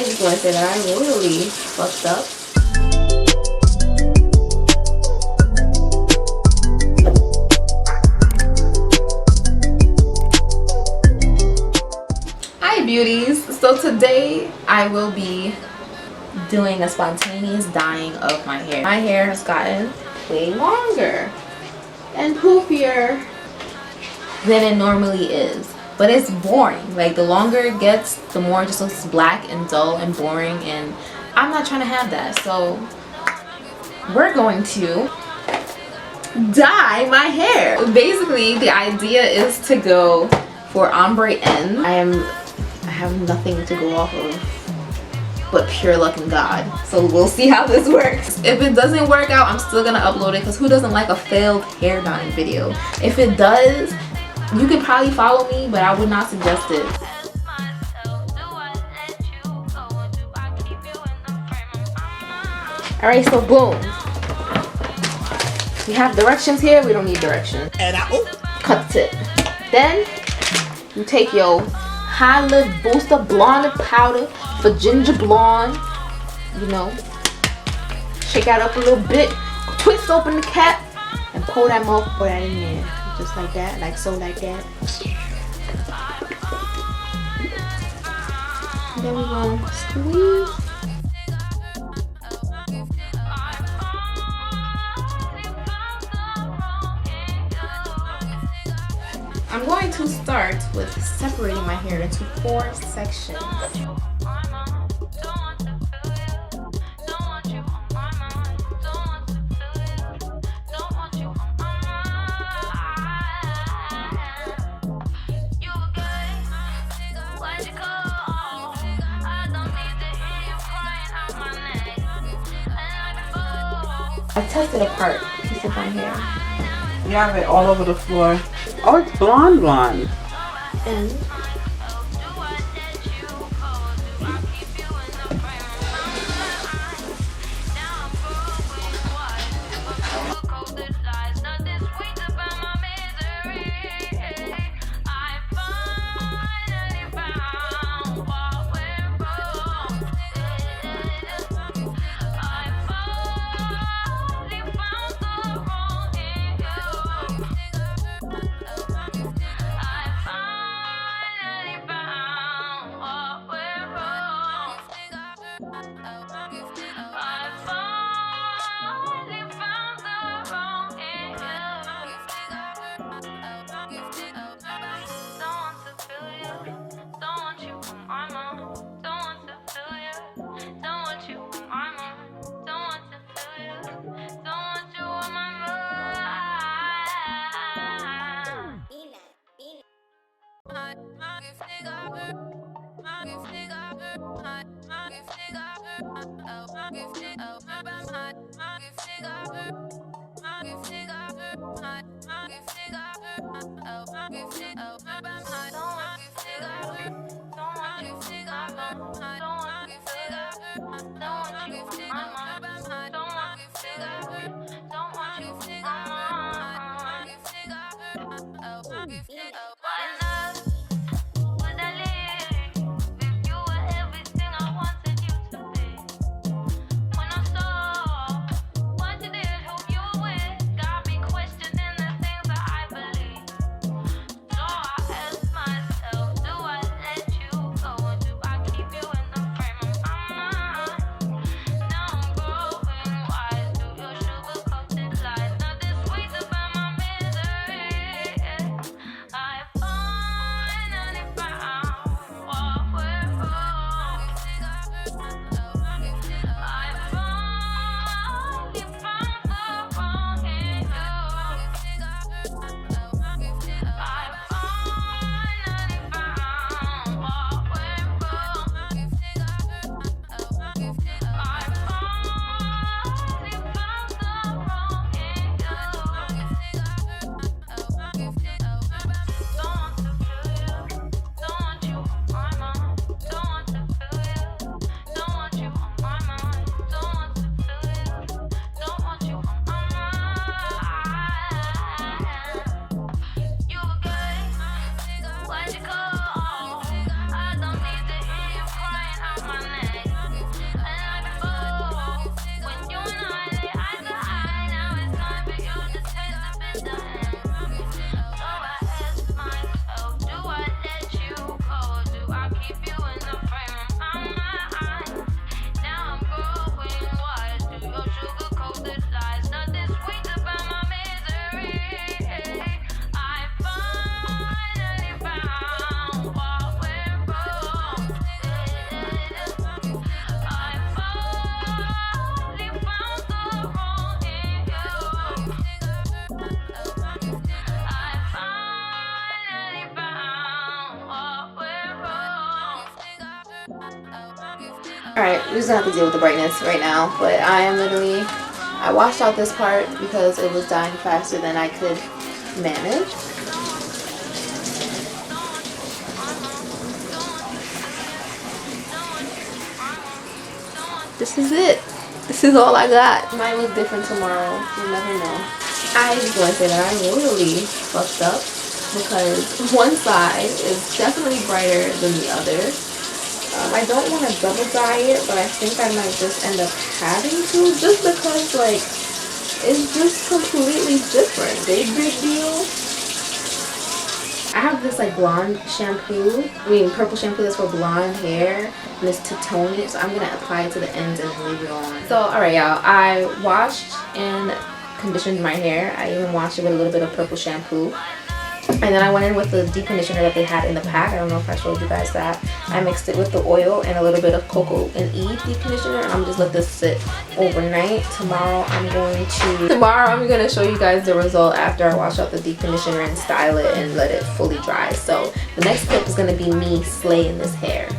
just want to say that I royally fucked up. Hi beauties, so today I will be doing a spontaneous dyeing of my hair. My hair has gotten way longer and poofier than it normally is, but it's boring. Like, the longer it gets, the more it just looks black and dull and boring, and I'm not trying to have that. So we're going to dye my hair. Basically the idea is to go for ombre ends. I have nothing to go off of but pure luck and God, so we'll see how this works. If it doesn't work out, I'm still gonna upload it, because who doesn't like a failed hair dyeing video? If it does, you could probably follow me, but I would not suggest it. Alright, so boom, we have directions here. We don't need directions. And cut the tip. Then you take your high lift booster blonde powder for ginger blonde, you know, shake that up a little bit, twist open the cap and pour that in there, just like that, like so, like that. And then we're gonna squeeze. I'm going to start with separating my hair into 4 sections. I tested apart a piece of my hair. You have it all over the floor. Oh, it's blonde blonde. And Alright, we're just gonna have to deal with the brightness right now, but I am literally, I washed out this part because it was dying faster than I could manage. This is it. This is all I got. It might look different tomorrow. You never know. I just want to say that I really fucked up because one side is definitely brighter than the other. I don't want to double dye it, but I think I might just end up having to just because, like, it's just completely different. Big deal. I have this like blonde shampoo, purple shampoo that's for blonde hair, and it's to tone it, so I'm gonna apply it to the ends and leave it on. So alright y'all, I washed and conditioned my hair. I even washed it with a little bit of purple shampoo. And then I went in with the deep conditioner that they had in the pack. I don't know if I showed you guys that. I mixed it with the oil and a little bit of cocoa and Eve deep conditioner. And I'm just let this sit overnight. Tomorrow I'm going to show you guys the result after I wash out the deep conditioner and style it and let it fully dry. So the next clip is going to be me slaying this hair.